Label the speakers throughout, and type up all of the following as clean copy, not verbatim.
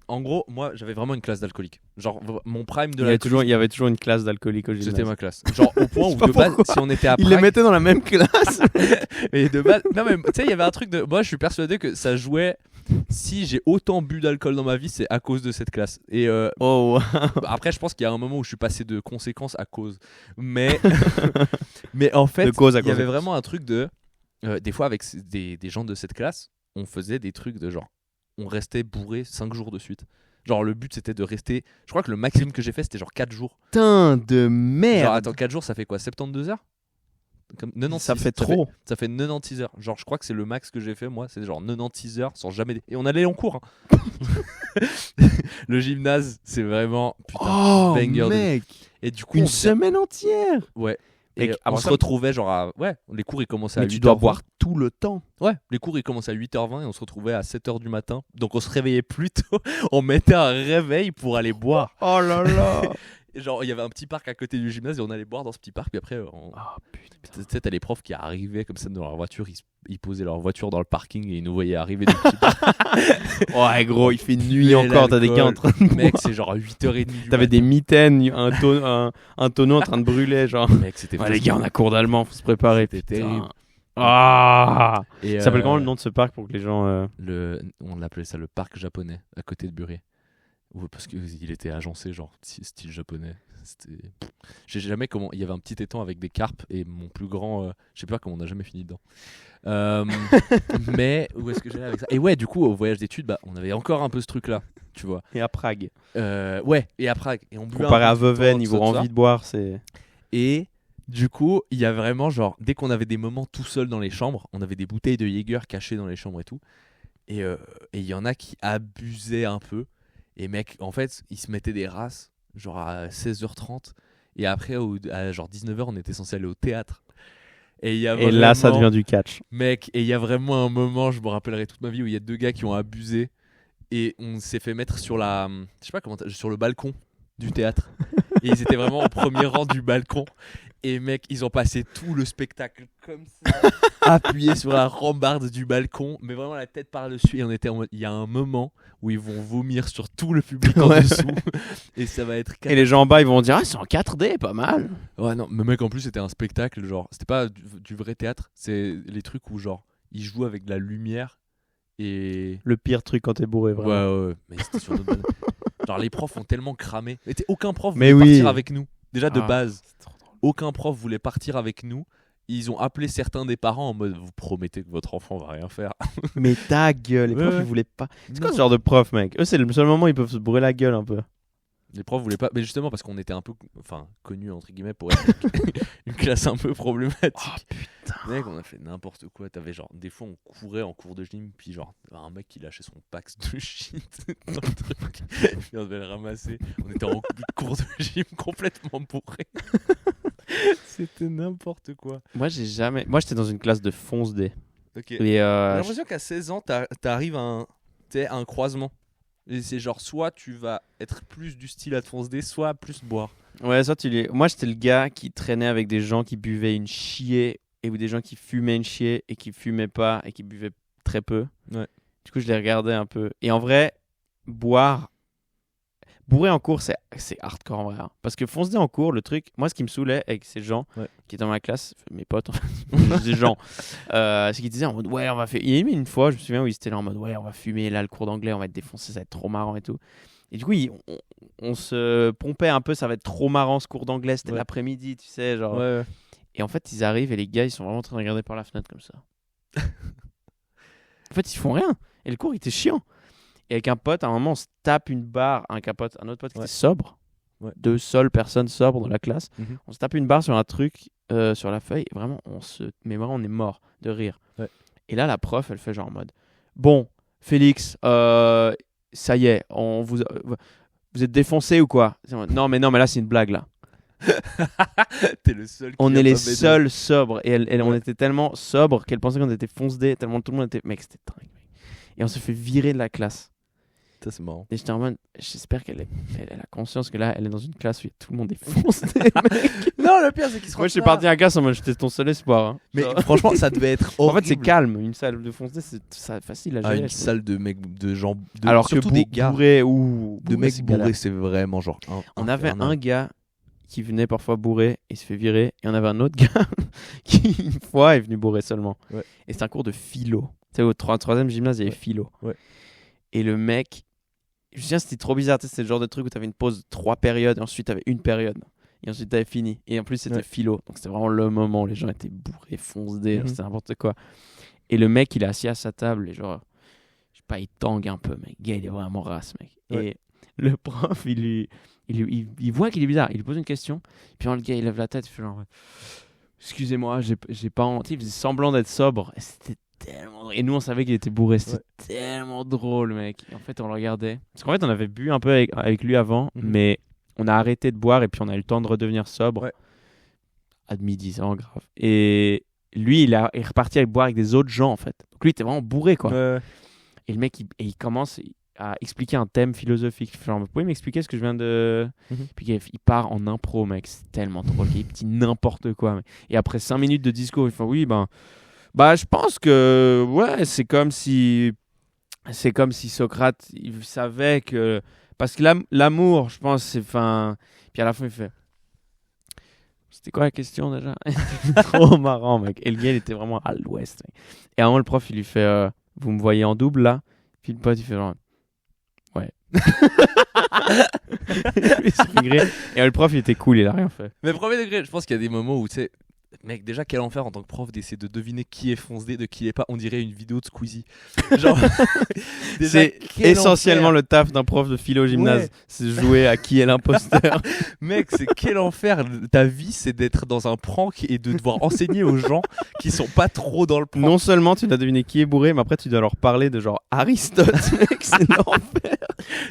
Speaker 1: En gros, moi, j'avais vraiment une classe d'alcoolique. Genre, mon prime de
Speaker 2: Il
Speaker 1: l'alcoolique.
Speaker 2: y avait toujours une classe d'alcoolique au gymnase.
Speaker 1: C'était ma classe. Genre, au point
Speaker 2: Je
Speaker 1: où,
Speaker 2: sais pas
Speaker 1: de base,
Speaker 2: pourquoi.
Speaker 1: si on était à
Speaker 2: Il
Speaker 1: Prague...
Speaker 2: les mettait dans la même classe.
Speaker 1: Et de base... Non, mais tu sais, il y avait un truc de... Moi, je suis persuadé que ça jouait... Si j'ai autant bu d'alcool dans ma vie, c'est à cause de cette classe. Et
Speaker 2: Oh,
Speaker 1: après, je pense qu'il y a un moment où je suis passé de conséquences à cause. Mais, mais en fait,
Speaker 2: De cause à
Speaker 1: il y avait
Speaker 2: conséquence.
Speaker 1: vraiment un truc de... des fois, avec des gens de cette classe, on faisait des trucs de genre... On restait bourré 5 jours de suite. Genre, le but, c'était de rester... Je crois que le maximum que j'ai fait, c'était genre 4 jours.
Speaker 2: Putain de merde.
Speaker 1: Genre, attends, 4 jours, ça fait quoi, 72 heures Comme 96,
Speaker 2: ça fait trop.
Speaker 1: Ça fait 96 heures. Genre, je crois que c'est le max que j'ai fait, moi. C'est genre 96 heures sans jamais... Et on allait en cours. Hein. Le gymnase, c'est vraiment... Putain,
Speaker 2: Oh,
Speaker 1: banger de-
Speaker 2: mec.
Speaker 1: Et du coup,
Speaker 2: Une
Speaker 1: on faisait-
Speaker 2: semaine entière.
Speaker 1: Ouais.
Speaker 2: Et
Speaker 1: Et on
Speaker 2: après
Speaker 1: se
Speaker 2: ça-
Speaker 1: retrouvait genre à... Ouais, les cours, ils commençaient à
Speaker 2: Mais
Speaker 1: 8h20.
Speaker 2: tu dois boire tout le temps.
Speaker 1: Ouais, les cours, ils commençaient à 8h20 et on se retrouvait à 7h du matin. Donc, on se réveillait plus tôt. On mettait un réveil pour aller boire.
Speaker 2: Oh là là.
Speaker 1: Et genre, il y avait un petit parc à côté du gymnase et on allait boire dans ce petit parc. Puis après,
Speaker 2: Oh putain.
Speaker 1: tu sais, t'as les profs qui arrivaient comme ça dans leur voiture. Ils posaient leur voiture dans le parking et ils nous voyaient arriver du petit parc.
Speaker 2: Ouais, gros, il fait nuit
Speaker 1: Mais
Speaker 2: encore. T'as des gars en train de
Speaker 1: Mec,
Speaker 2: boire.
Speaker 1: c'est genre 8h30 du
Speaker 2: T'avais
Speaker 1: matin.
Speaker 2: des mitaines, un tonneau en train de brûler, genre.
Speaker 1: Mec, c'était
Speaker 2: Ouais, les gars, on a cours d'allemand, faut se préparer.
Speaker 1: C'était
Speaker 2: putain.
Speaker 1: terrible.
Speaker 2: Ah.
Speaker 1: Et,
Speaker 2: Ça s'appelle comment le nom de ce parc pour que les gens.
Speaker 1: On appelait ça le parc japonais à côté de Burier. Ouais, parce qu'il était agencé genre style japonais. C'était... Je sais jamais comment. Il y avait un petit étang avec des carpes et mon plus grand. Je sais pas comment on a jamais fini dedans. Mais où est-ce que j'allais avec ça? Et ouais, du coup, au voyage d'études, bah, on avait encore un peu ce truc-là, tu vois.
Speaker 2: Et à Prague.
Speaker 1: Ouais, et à Prague. Et on buvait
Speaker 2: Comparé
Speaker 1: un
Speaker 2: à
Speaker 1: peu tout le temps,
Speaker 2: Vevey,
Speaker 1: tout
Speaker 2: niveau
Speaker 1: ça, tout ça.
Speaker 2: envie de boire, c'est.
Speaker 1: Et du coup, il y a vraiment genre, dès qu'on avait des moments tout seul dans les chambres, on avait des bouteilles de Jäger cachées dans les chambres et tout. Et il y en a qui abusaient un peu. Et mec, en fait, ils se mettaient des races, genre à 16h30. Et après, à genre 19h, on était censé aller au théâtre. Et,
Speaker 2: Et là, ça devient du catch.
Speaker 1: Mec, et il y a vraiment un moment, je me rappellerai toute ma vie, où il y a 2 gars qui ont abusé. Et on s'est fait mettre sur la... Je sais pas comment... Sur le balcon du théâtre. Et ils étaient vraiment au premier rang du balcon. Et mec, ils ont passé tout le spectacle comme ça, appuyés sur la rambarde du balcon, mais vraiment la tête par-dessus. Et on était en mode, il y a un moment où ils vont vomir sur tout le public en
Speaker 2: Ouais.
Speaker 1: dessous. Et ça va être...
Speaker 2: Et les gens en bas, ils vont dire, ah, c'est en 4D, pas mal.
Speaker 1: Ouais, non, mais mec, en plus, c'était un spectacle, genre... C'était pas du vrai théâtre, c'est les trucs où, genre, ils jouent avec de la lumière et...
Speaker 2: Le pire truc quand t'es bourré, vraiment.
Speaker 1: Ouais, mais c'était sur notre bande. Genre, les profs ont tellement cramé. Mais aucun prof
Speaker 2: Mais
Speaker 1: voulait
Speaker 2: oui.
Speaker 1: partir avec nous. Déjà, de
Speaker 2: Ah,
Speaker 1: base.
Speaker 2: c'est trop drôle.
Speaker 1: Aucun prof voulait partir avec nous. Ils ont appelé certains des parents en mode, vous promettez que votre enfant va rien faire.
Speaker 2: Mais ta gueule, les
Speaker 1: Ouais,
Speaker 2: profs,
Speaker 1: ouais.
Speaker 2: ils voulaient pas. C'est quoi
Speaker 1: Non.
Speaker 2: ce genre de prof, mec? Eux, c'est le seul moment où ils peuvent se bourrer la gueule un peu.
Speaker 1: Les profs voulaient pas. Mais justement, parce qu'on était un peu, connus, entre guillemets, pour être une classe un peu problématique.
Speaker 2: Oh putain.
Speaker 1: Mec, on a fait n'importe quoi. T'avais genre, des fois, on courait en cours de gym, puis genre, un mec qui lâchait son pax de shit dans le truc. Puis on devait le ramasser. On était en cours de gym complètement bourré. C'était n'importe quoi.
Speaker 2: Moi, j'étais dans une classe de fonce D.
Speaker 1: Ok.
Speaker 2: Et
Speaker 1: J'ai l'impression qu'à 16 ans, t'arrives à un croisement. Et c'est genre, soit tu vas être plus du style à te foncer des, soit plus boire.
Speaker 2: ouais, ça, moi, j'étais le gars qui traînait avec des gens qui buvaient une chier ou des gens qui fumaient une chier et qui fumaient pas et qui buvaient très peu.
Speaker 1: Ouais.
Speaker 2: Du coup, je les regardais un peu. Et en vrai, bourrer en cours, c'est hardcore en vrai. Hein. Parce que foncer en cours, le truc, moi, ce qui me saoulait avec ces gens qui étaient dans ma classe, mes potes, en fait, des gens, c'est qu'ils disaient en mode, ouais, on va faire. Il y a eu une fois, je me souviens, où ils étaient là en mode, ouais, on va fumer là le cours d'anglais, on va être défoncé, ça va être trop marrant et tout. Et du coup, on se pompait un peu, ça va être trop marrant ce cours d'anglais, c'était l'après-midi, tu sais, genre.
Speaker 1: Ouais.
Speaker 2: Et en fait, ils arrivent et les gars, ils sont vraiment en train de regarder par la fenêtre comme ça. En fait, ils font rien. Et le cours, il était chiant. Et avec un pote, à un moment, on se tape une barre. Un autre pote qui était sobre.
Speaker 1: Ouais.
Speaker 2: 2 seules personnes sobres dans la classe.
Speaker 1: Mhm.
Speaker 2: On se tape une barre sur un truc, sur la feuille. Et vraiment, mais vraiment, on est mort de rire.
Speaker 1: Ouais.
Speaker 2: Et là, la prof, elle fait genre en mode, bon, Félix, ça y est, vous êtes défoncé ou quoi? Non, mais là, c'est une blague, là.
Speaker 1: T'es le seul qui
Speaker 2: On
Speaker 1: a
Speaker 2: est les
Speaker 1: pas m'aider.
Speaker 2: seuls sobres. Et on
Speaker 1: Ouais.
Speaker 2: était tellement sobres qu'elle pensait qu'on était fonce-dés, tellement tout le monde était. Mec, c'était dingue. Mec. Et on se fait virer de la classe.
Speaker 1: Ça, c'est marrant.
Speaker 2: Et j'étais en mode, j'espère qu'elle a conscience que là, elle est dans une classe où tout le monde est foncé, mec.
Speaker 1: Non, le pire, c'est qu'ils se
Speaker 2: Moi, je suis parti à la classe en mode, j'étais ton seul espoir. Hein.
Speaker 1: Mais
Speaker 2: Genre.
Speaker 1: franchement, ça devait être
Speaker 2: En
Speaker 1: horrible.
Speaker 2: fait, c'est calme. Une salle de foncé, c'est facile à gérer.
Speaker 1: Une salle de mecs, de gens.
Speaker 2: Alors
Speaker 1: surtout
Speaker 2: que
Speaker 1: des gars.
Speaker 2: bourrés ou.
Speaker 1: De mecs bourrés, c'est vraiment genre.
Speaker 2: On avait un gars qui venait parfois bourré et se fait virer. Et on avait un autre gars qui, une fois, est venu bourré seulement.
Speaker 1: Ouais.
Speaker 2: Et c'est un cours de philo. Tu sais, au troisième gymnase, il y avait philo.
Speaker 1: Ouais.
Speaker 2: Et le mec, je me souviens, c'était trop bizarre. Tu sais, c'était le genre de truc où tu avais une pause de 3 périodes et ensuite tu avais une période. Et ensuite tu avais fini. Et en plus, c'était philo. Donc c'était vraiment le moment où les gens étaient bourrés, foncés, c'était n'importe quoi. Et le mec, il est assis à sa table et genre, je sais pas, il tangue un peu, mec. Le gars, il est vraiment race, mec. Ouais. Et le prof, il voit qu'il est bizarre. Il lui pose une question. Puis le gars, il lève la tête, il fait genre, excusez-moi, j'ai pas honte. Il faisait semblant d'être sobre. Et c'était tellement drôle. Et nous, on savait qu'il était bourré. C'était tellement drôle, mec. Et en fait, on le regardait. Parce qu'en fait, on avait bu un peu avec lui avant, mais on a arrêté de boire et puis on a eu le temps de redevenir sobre. Ouais. À midi, c'est vraiment grave. Et lui, il est reparti à boire avec des autres gens, en fait. Donc lui, il était vraiment bourré, quoi. Ouais. Et le mec, il commence à expliquer un thème philosophique. Genre, vous pouvez m'expliquer ce que je viens de... Puis il part en impro, mec. C'est tellement drôle. Il dit n'importe quoi, mec. Et après 5 minutes de discours, il fait oui, bah, je pense que ouais, c'est comme si Socrate, il savait que parce que l'amour, je pense, c'est fin. Puis à la fin, il fait. C'était quoi la question déjà? Trop marrant, mec. Et le gars, il était vraiment à l'ouest. Mec. Et à un moment, le prof, il lui fait vous me voyez en double là? Puis le pote, il fait genre ouais. Il s'est fait griller. Et le prof, il était cool, il a rien fait.
Speaker 1: Mais premier degré, je pense qu'il y a des moments où tu sais. Mec, déjà, quel enfer en tant que prof d'essayer de deviner qui est foncé de qui est pas. On dirait une vidéo de Squeezie. Genre,
Speaker 2: déjà, c'est essentiellement le taf d'un prof de philo gymnase. Ouais. C'est jouer à qui est l'imposteur.
Speaker 1: Mec, c'est quel enfer. Ta vie, c'est d'être dans un prank et de devoir enseigner aux gens qui sont pas trop dans le prank.
Speaker 2: Non seulement tu dois deviner qui est bourré, mais après tu dois leur parler de genre Aristote. Mec, c'est l'enfer.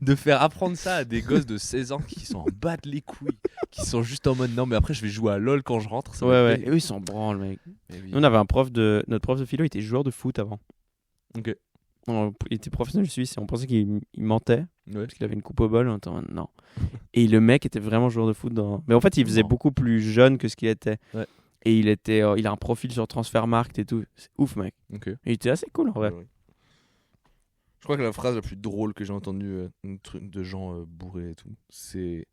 Speaker 1: De faire apprendre ça à des gosses de 16 ans qui sont en bas de les couilles, qui sont juste en mode non, mais après je vais jouer à LoL quand je rentre. Ça
Speaker 2: ouais. Et eux, ils s'en branlent, mec. Oui. Nous, on avait notre prof de philo, il était joueur de foot avant.
Speaker 1: Ok.
Speaker 2: Il était professionnel suisse et on pensait qu'il mentait. Parce qu'il avait une coupe au bol. Non. Et le mec était vraiment joueur de foot. Mais en fait, il faisait beaucoup plus jeune que ce qu'il était. Ouais. Et il a un profil sur Transfermarkt et tout. C'est ouf, mec.
Speaker 1: Okay.
Speaker 2: Et il était assez cool en vrai.
Speaker 1: Ouais. Je crois que la phrase la plus drôle que j'ai entendue de gens bourrés et tout, c'est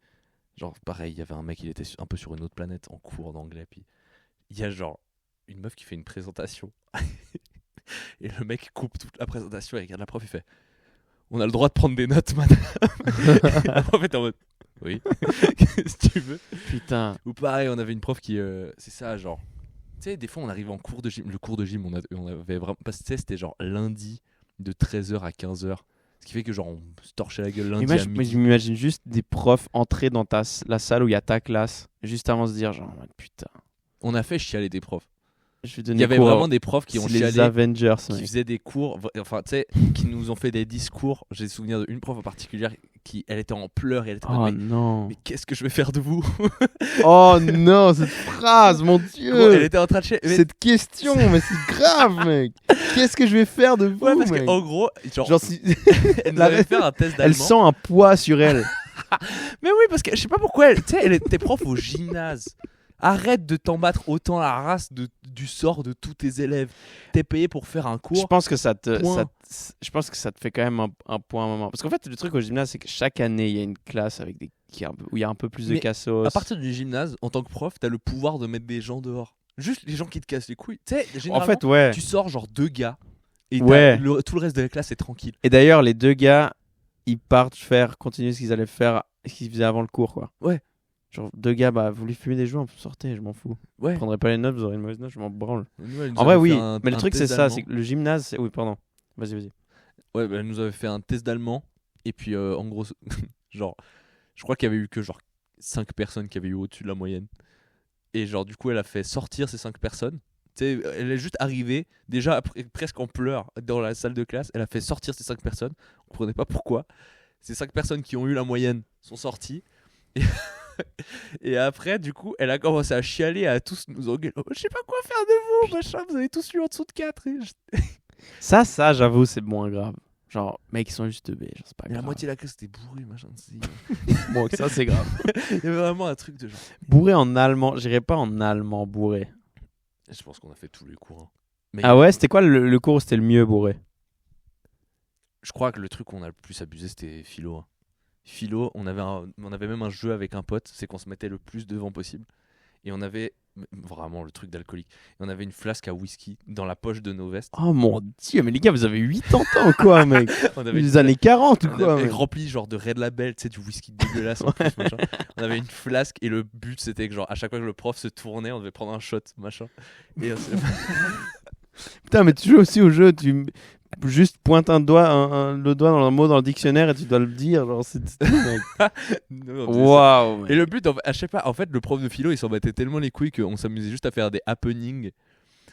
Speaker 1: genre pareil, il y avait un mec, il était un peu sur une autre planète en cours d'anglais, puis il y a genre une meuf qui fait une présentation et le mec coupe toute la présentation et regarde la prof, il fait on a le droit de prendre des notes, madame. La prof était en mode oui, qu'est-ce que tu veux.
Speaker 2: Putain.
Speaker 1: Ou pareil, on avait une prof qui c'est ça, genre tu sais, des fois on arrive en cours de gym, le cours de gym on avait vraiment, parce que tu sais, c'était genre lundi de 13h à 15h, ce qui fait que genre on se torchait la gueule lundi à midi.
Speaker 2: Je m'imagine juste des profs entrer dans la salle où il y a ta classe juste avant de se dire genre putain.
Speaker 1: On a fait chialer des profs.
Speaker 2: Il y avait
Speaker 1: vraiment des profs qui ont chialé,
Speaker 2: les Avengers,
Speaker 1: qui faisaient des cours, enfin tu sais, qui nous ont fait des discours. J'ai souvenir d'une prof en particulier qui, elle était en pleurs et elle était
Speaker 2: non.
Speaker 1: Mais qu'est-ce que je vais faire de vous?
Speaker 2: Oh non, cette phrase, mon Dieu.
Speaker 1: Gros, elle était en train de chialer.
Speaker 2: Cette question, mais c'est grave, mec. Qu'est-ce que je vais faire de vous,
Speaker 1: parce
Speaker 2: mec?
Speaker 1: qu'en gros, genre si... elle nous avait fait un test d'allemand.
Speaker 2: Elle sent un poids sur elle.
Speaker 1: Mais oui, parce que je sais pas pourquoi tu sais, elle était prof au gymnase. Arrête de t'en battre autant la race du sort de tous tes élèves. T'es payé pour faire un cours.
Speaker 2: Je pense que ça te fait quand même un point à un moment. Parce qu'en fait, le truc au gymnase, c'est que chaque année, il y a une classe avec où il y a un peu plus de cassos.
Speaker 1: À partir du gymnase, en tant que prof, t'as le pouvoir de mettre des gens dehors. Juste les gens qui te cassent les couilles. Tu sais, généralement,
Speaker 2: en fait, ouais.
Speaker 1: Tu sors genre 2 gars et tout le reste de la classe est tranquille.
Speaker 2: Et d'ailleurs, les 2 gars, ils partent continuer ce qu'ils allaient faire, ce qu'ils faisaient avant le cours, quoi.
Speaker 1: Ouais.
Speaker 2: Genre 2 gars, vous voulez fumer des joints, sortez, je m'en fous. Ouais. Je prendrai pas les notes, vous aurez une mauvaise note, je m'en branle. En vrai, oui, mais le truc c'est ça, c'est que le gymnase, oui, pardon. Vas-y.
Speaker 1: Ouais, elle nous avait fait un test d'allemand et puis en gros, genre, je crois qu'il y avait eu que genre 5 personnes qui avaient eu au-dessus de la moyenne. Et genre du coup, elle a fait sortir ces 5 personnes. Tu sais, elle est juste arrivée déjà presque en pleurs dans la salle de classe. Elle a fait sortir ces 5 personnes. On comprenait pas pourquoi. Ces 5 personnes qui ont eu la moyenne sont sorties. Et après, du coup, elle a commencé à chialer, à tous nous engueuler. Je sais pas quoi faire de vous, machin. Vous avez tous eu en dessous de 4.
Speaker 2: Ça, j'avoue, c'est moins grave. Genre, mec, ils sont juste teubés, genre, c'est pas
Speaker 1: Mais la
Speaker 2: grave.
Speaker 1: moitié de la classe était bourrée, machin.
Speaker 2: Bon, ça, c'est grave.
Speaker 1: Il y avait vraiment un truc de genre.
Speaker 2: Bourré en allemand, j'irais pas en allemand bourré.
Speaker 1: Je pense qu'on a fait tous les cours. Hein. Mais
Speaker 2: Ah ouais, c'était quoi le cours où c'était le mieux bourré?
Speaker 1: je crois que le truc où on a le plus abusé, c'était philo. Hein. Philo, on avait même un jeu avec un pote, c'est qu'on se mettait le plus devant possible. Et on avait vraiment le truc d'alcoolique. Et on avait une flasque à whisky dans la poche de nos vestes.
Speaker 2: Oh mon dieu, mais les gars, vous avez 80 ans ou quoi, mec?
Speaker 1: On avait
Speaker 2: Les années 40 ou
Speaker 1: on
Speaker 2: quoi,
Speaker 1: avait
Speaker 2: mec?
Speaker 1: rempli genre de Red Label, tu sais, du whisky dégueulasse en plus, machin. On avait une flasque et le but c'était que genre à chaque fois que le prof se tournait, on devait prendre un shot, machin. Et
Speaker 2: Putain, mais tu joues aussi au jeu, tu juste pointes le doigt dans un mot dans le dictionnaire et tu dois le dire, genre c'est tout, mec.
Speaker 1: Non, on faisait ça.
Speaker 2: Waouh,
Speaker 1: Et
Speaker 2: mec.
Speaker 1: le but, je sais pas, en fait, le prof de philo il s'en battait tellement les couilles qu'on s'amusait juste à faire des happenings.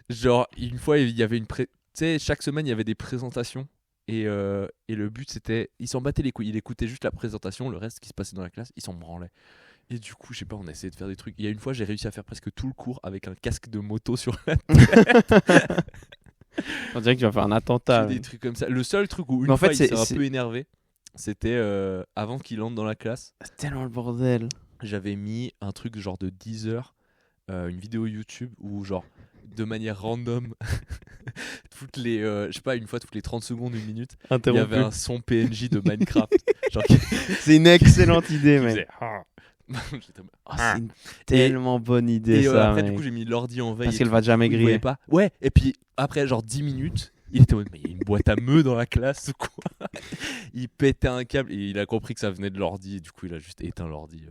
Speaker 1: Genre, une fois, il y avait tu sais, chaque semaine, il y avait des présentations. Et le but, c'était. Il s'en battait les couilles. Il écoutait juste la présentation, le reste qui se passait dans la classe, il s'en branlait. Et du coup, je sais pas, on a essayé de faire des trucs. Il y a une fois, j'ai réussi à faire presque tout le cours avec un casque de moto sur la
Speaker 2: On dirait que tu vas faire un attentat.
Speaker 1: des trucs comme ça. Le seul truc où
Speaker 2: Mais
Speaker 1: une
Speaker 2: en fait,
Speaker 1: fois, il s'est
Speaker 2: c'est-
Speaker 1: un peu énervé, c'était avant qu'il entre dans la classe.
Speaker 2: C'est tellement le bordel.
Speaker 1: J'avais mis un truc genre de 10 heures, une vidéo YouTube où genre de manière random toutes les je sais pas, une fois toutes les 30 secondes, une minute, il y
Speaker 2: Interrompu.
Speaker 1: avait un son PNJ de Minecraft genre
Speaker 2: C'est une excellente idée,
Speaker 1: qui
Speaker 2: mec.
Speaker 1: faisait ah. J'étais en mode,
Speaker 2: Oh, c'est une tellement bonne idée,
Speaker 1: et
Speaker 2: ça,
Speaker 1: après
Speaker 2: mec.
Speaker 1: du coup j'ai mis l'ordi en veille
Speaker 2: Parce
Speaker 1: et
Speaker 2: qu'elle
Speaker 1: tout,
Speaker 2: va jamais
Speaker 1: il voyait
Speaker 2: griller.
Speaker 1: pas. Ouais, et puis après genre 10 minutes il était en mode mais il y a une boîte à meux dans la classe ou quoi. Il pétait un câble et il a compris que ça venait de l'ordi et du coup il a juste éteint l'ordi.